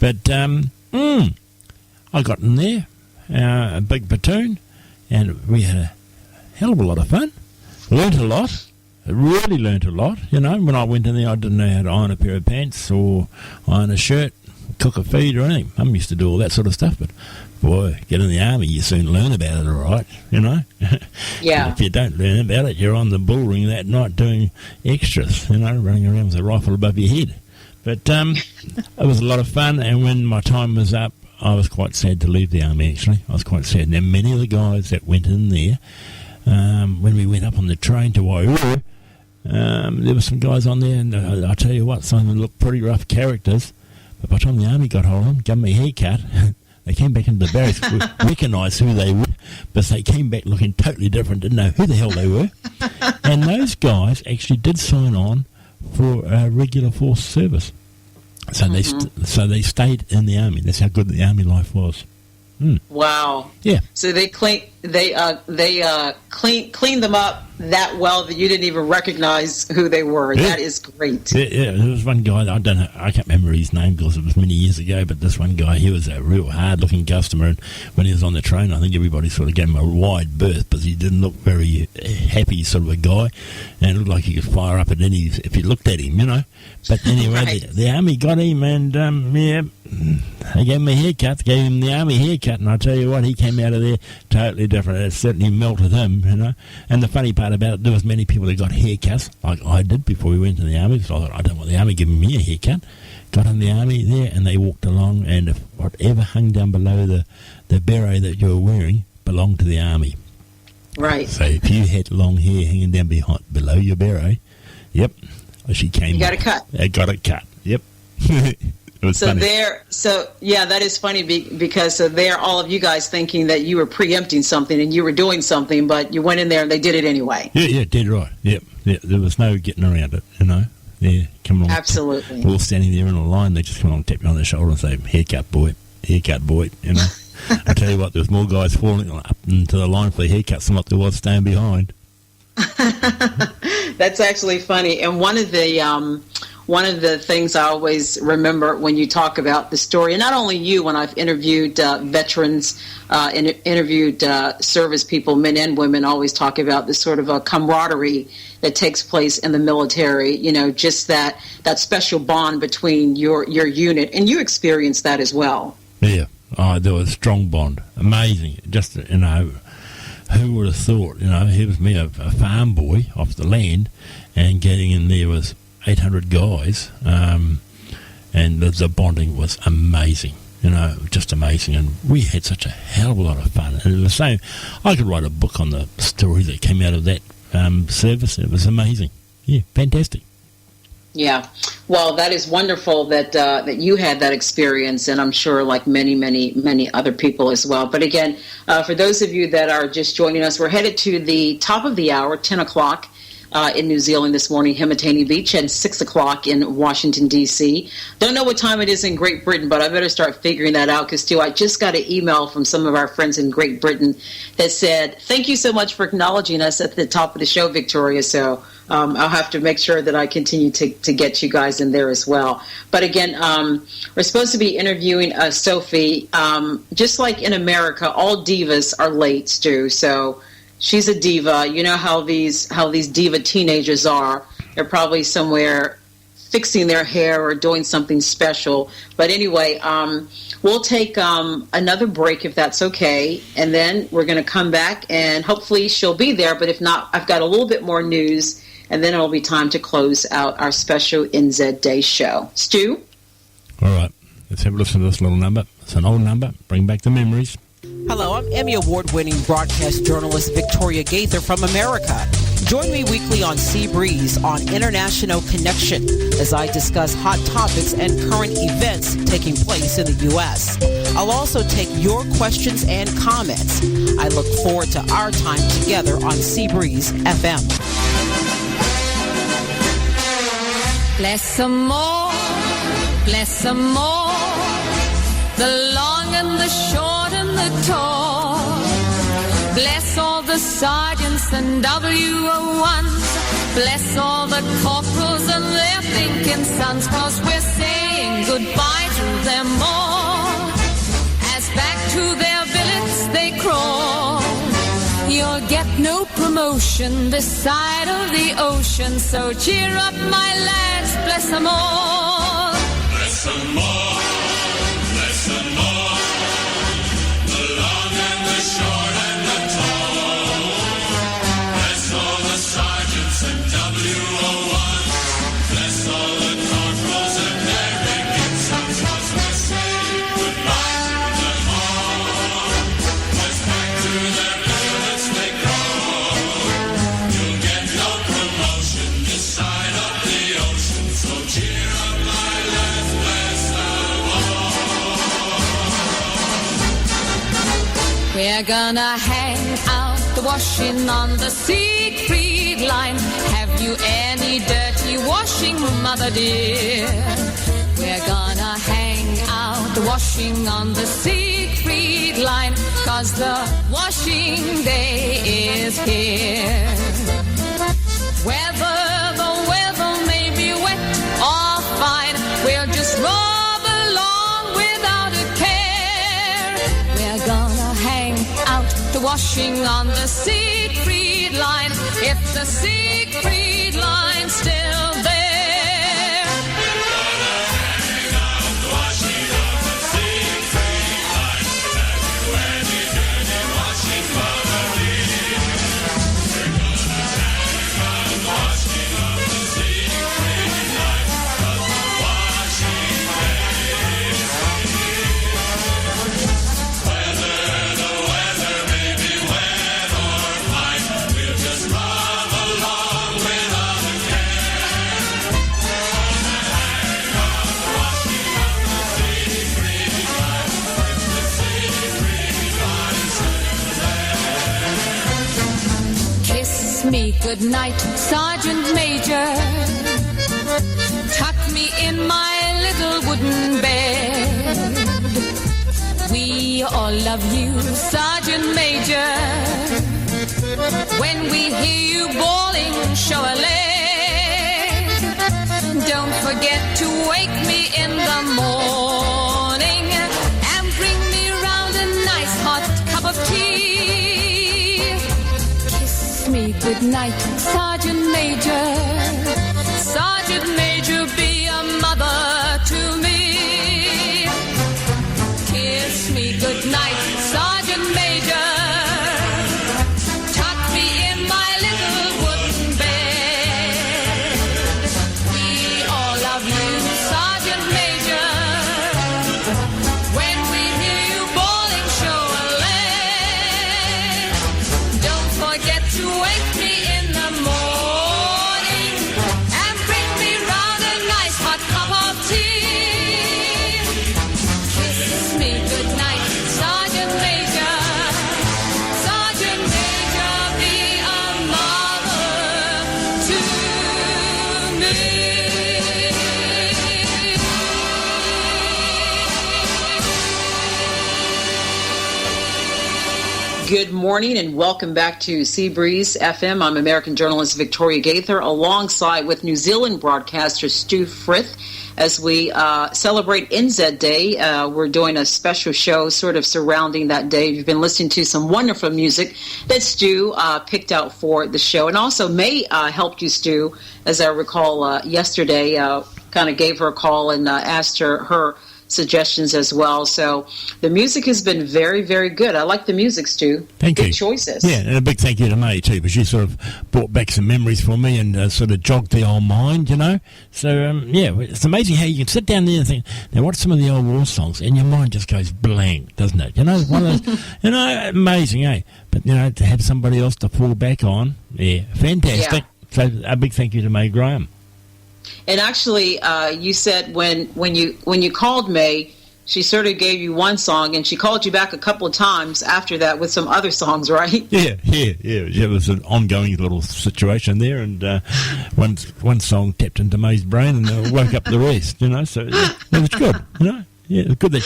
But I got in there, a big platoon, and we had a hell of a lot of fun. Learned a lot. Really learnt a lot. You know, when I went in there, I didn't know how to iron a pair of pants or iron a shirt, cook a feed or anything. Mum used to do all that sort of stuff, but boy, get in the army, you soon learn about it, all right, you know. Yeah. If you don't learn about it, you're on the bull ring that night doing extras, you know, running around with a rifle above your head. But it was a lot of fun, and when my time was up, I was quite sad to leave the army, actually. I was quite sad. Now, many of the guys that went in there, when we went up on the train to Waiouru, there were some guys on there, and I tell you what, some of them looked pretty rough characters. But by the time the army got hold of them, gave them a haircut, they came back into the barracks, recognised who they were, but they came back looking totally different, didn't know who the hell they were. And those guys actually did sign on for regular force service. So they stayed in the army. That's how good the army life was. Wow. Yeah. So they cleaned them up that well that you didn't even recognize who they were. Yeah. That is great. Yeah. There was one guy, I can't remember his name because it was many years ago, but this one guy, he was a real hard-looking customer, and when he was on the train, I think everybody sort of gave him a wide berth because he didn't look very happy sort of a guy, and it looked like he could fire up at any if you looked at him, you know. But anyway, right. the army got him, and they gave him a haircut, gave him the army haircut, and I tell you what, he came out of there totally different. It certainly melted him, you know. And the funny part about it, there was many people that got haircuts, like I did before we went to the army, so I thought, I don't want the army giving me a haircut. Got in the army there, and they walked along, and if whatever hung down below the beret that you were wearing belonged to the army. Right. So if you had long hair hanging down below your beret, yep, she came. You got a cut. I got a cut. Yep. It was funny. That is funny because there, all of you guys thinking that you were preempting something and you were doing something, but you went in there and they did it anyway. Yeah, dead right. Yep. Yeah, there was no getting around it, you know. Yeah, come along. Absolutely. We're all standing there in a line. They just come along, tap you on the shoulder and say, haircut boy, you know. I tell you what, there was more guys falling up into the line for the haircuts than what there was staying behind. That's actually funny. And one of the things I always remember when you talk about the story, and not only you, when I've interviewed veterans and interviewed service people, men and women, always talk about this sort of a camaraderie that takes place in the military, you know, just that special bond between your unit, and you experienced that as well. Yeah, there was a strong bond. Amazing. Just, you know, who would have thought, you know, here was me, a farm boy off the land, and getting in there was 800 guys, and the bonding was amazing, you know, just amazing. And we had such a hell of a lot of fun. And the same, I could write a book on the stories that came out of that service. It was amazing. Yeah, fantastic. Yeah, well, that is wonderful that you had that experience, and I'm sure like many other people as well. But again, for those of you that are just joining us, we're headed to the top of the hour, 10 o'clock. In New Zealand this morning, Himatangi Beach, and 6 o'clock in Washington, D.C. Don't know what time it is in Great Britain, but I better start figuring that out because, too, I just got an email from some of our friends in Great Britain that said, thank you so much for acknowledging us at the top of the show, Victoria. So I'll have to make sure that I continue to get you guys in there as well. But again, we're supposed to be interviewing Sophie. Just like in America, all divas are late, Stu, so she's a diva. You know how these diva teenagers are. They're probably somewhere fixing their hair or doing something special. But anyway, we'll take another break if that's okay. And then we're going to come back and hopefully she'll be there. But if not, I've got a little bit more news. And then it'll be time to close out our special NZ Day show. Stu? All right. Let's have a listen to this little number. It's an old number. Bring back the memories. Hello, I'm Emmy Award-winning broadcast journalist Victoria Gaither from America. Join me weekly on Seabreeze on International Connection as I discuss hot topics and current events taking place in the U.S. I'll also take your questions and comments. I look forward to our time together on Seabreezefm. Bless some more, bless some more, the long and the short and the tall. Bless all the sergeants and WO1s. Bless all the corporals and their thinking sons, 'cause we're saying saying goodbye to them all. As back to their billets they crawl. You'll get no promotion this side of the ocean, so cheer up, my lads, bless them all. Bless them all, bless them all, the long and the short and the tall. Bless all the sergeants and WO1, bless all the corporals and their Dickinsons, 'cause we say goodbye to them all. As back to their billets they crawl. You'll get no promotion this side of the ocean, so cheer up, my lads, bless them all. We're gonna hang out the washing on the Siegfried line. Have you any dirty washing, mother dear? We're gonna hang out the washing on the Siegfried line, 'cause the washing day is here. Whether the weather may be wet or fine, we'll just rob along without a care. We're gonna hang out the washing on the Siegfried line, if the Siegfried line's still there. Hang out the washing on the Siegfried line. Have you any dirty washing, mother dear? We're gonna hang out the washing on the Siegfried line, 'cause the washing day is here. Whether the weather may be wet or fine, we'll just rob along without a care. Hang out the washing on the Siegfried line, if the Siegfried line's still there. Kiss me goodnight, Sergeant Major. Tuck me in my little wooden bed. We all love you, Sergeant Major. When we hear you bawling, show a leg. Don't forget to wake me in the morning and bring me round a nice hot cup of tea. Kiss me goodnight, Sergeant Major. Sergeant Major, be a mother to me. Kiss me goodnight, Sergeant Major. Tuck me in my little wooden bed. We all love you, Sergeant Major. When we hear you bawling, show a leg. Don't forget to wake me in the morning and bring me round a nice hot cup of tea. Kiss me goodnight, Sergeant Major. Sergeant Major, be a mother to me. Good morning and welcome back to Seabreezefm. I'm American journalist Victoria Gaither, alongside with New Zealand broadcaster Stu Frith. As we celebrate NZ Day, we're doing a special show sort of surrounding that day. You've been listening to some wonderful music that Stu picked out for the show. And also May helped you, Stu, as I recall yesterday, kind of gave her a call and asked her suggestions as well. So the music has been very, very good. I like the music, Stu. Thank you. Good choices. Yeah, and a big thank you to May too, because she sort of brought back some memories for me and sort of jogged the old mind, you know. So yeah, it's amazing how you can sit down there and think, now what's some of the old war songs, and your mind just goes blank, doesn't it? You know, one of those, you know, amazing, eh? But you know, to have somebody else to fall back on, yeah, fantastic. Yeah. So a big thank you to May Graham. And actually, you said when you called May, she sort of gave you one song, and she called you back a couple of times after that with some other songs, right? Yeah. It was an ongoing little situation there, and one song tapped into May's brain and woke up the rest, you know. So yeah, it was good, you know. Yeah, it was good that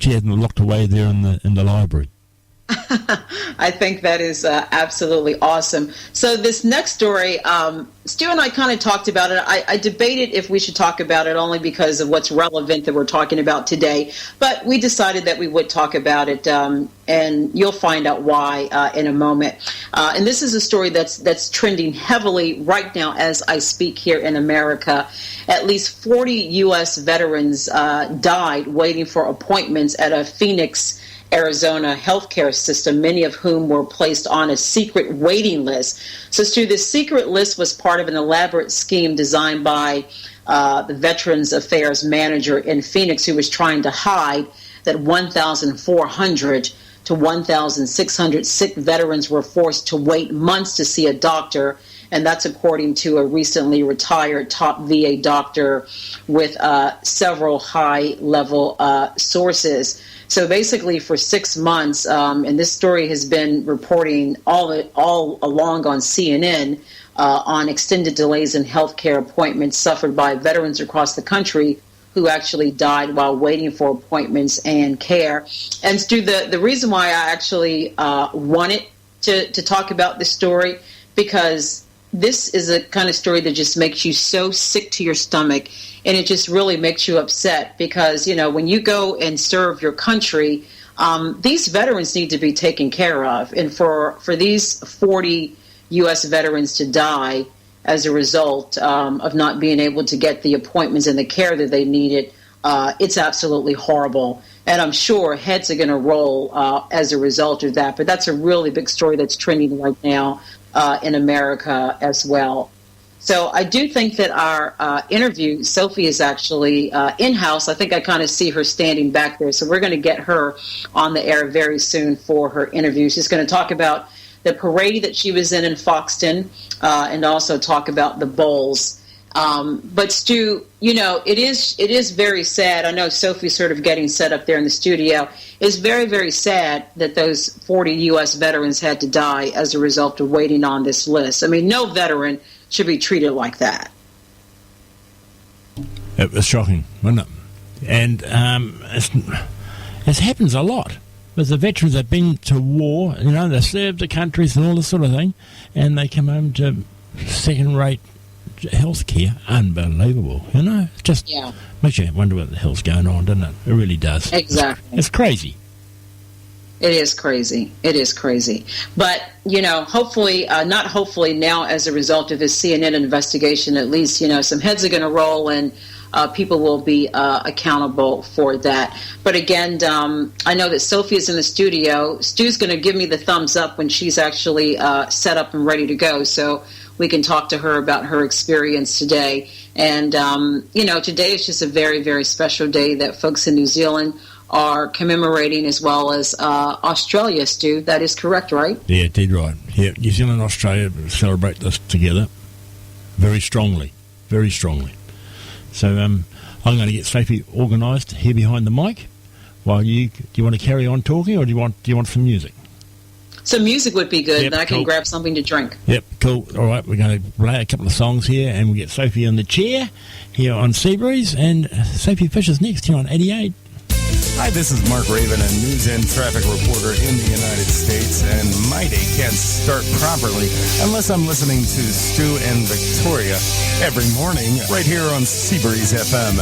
she had them locked away there in the library. I think that is absolutely awesome. So this next story, Stu and I kind of talked about it. I debated if we should talk about it only because of what's relevant that we're talking about today. But we decided that we would talk about it, and you'll find out why in a moment. And this is a story that's trending heavily right now as I speak here in America. At least 40 U.S. veterans died waiting for appointments at a Phoenix, Arizona healthcare system, many of whom were placed on a secret waiting list. So, Stu, this secret list was part of an elaborate scheme designed by the Veterans Affairs manager in Phoenix, who was trying to hide that 1,400 to 1,600 sick veterans were forced to wait months to see a doctor. And that's according to a recently retired top VA doctor with several high-level sources. So basically for 6 months, and this story has been reporting all along on CNN, on extended delays in healthcare appointments suffered by veterans across the country who actually died while waiting for appointments and care. And Stu, the reason why I actually wanted to talk about this story, because this is a kind of story that just makes you so sick to your stomach, and it just really makes you upset because, you know, when you go and serve your country, these veterans need to be taken care of. And for these 40 U.S. veterans to die as a result of not being able to get the appointments and the care that they needed, it's absolutely horrible. And I'm sure heads are going to roll as a result of that. But that's a really big story that's trending right now in America as well. So I do think that our interview, Sophia, is actually in-house. I think I kind of see her standing back there. So we're going to get her on the air very soon for her interview. She's going to talk about the parade that she was in Foxton and also talk about the bowls. But Stu, you know, it is very sad. I know Sophie's sort of getting set up there in the studio. It's very, very sad that those 40 U.S. veterans had to die as a result of waiting on this list. I mean, no veteran should be treated like that. It was shocking, wasn't it? And it happens a lot. But the veterans have been to war, you know, they served the countries and all this sort of thing, and they come home to second-rate health care. Unbelievable, you know. It just makes you wonder what the hell's going on, doesn't it? It really does. Exactly. It's crazy. It is crazy. It is crazy. But, you know, hopefully, not hopefully now as a result of this CNN investigation, at least, you know, some heads are going to roll and people will be accountable for that. But again, I know that Sophia's in the studio. Stu's going to give me the thumbs up when she's actually set up and ready to go. So we can talk to her about her experience today. And, you know, today is just a very, very special day that folks in New Zealand are commemorating, as well as Australia, Stu. That is correct, right? Yeah, dead right. Yeah, New Zealand and Australia celebrate this together very strongly, very strongly. So I'm going to get Sophie organised here behind the mic. While do you want to carry on talking, or do you want some music? Some music would be good, yep, then I can grab something to drink. Yep, cool. All right, we're going to play a couple of songs here, and we'll get Sophie on the chair here on Seabreeze, and Sophie Fisher's next here on 88. Hi, this is Mark Raven, a news and traffic reporter in the United States, and my day can't start properly unless I'm listening to Stu and Victoria every morning right here on Seabreezefm.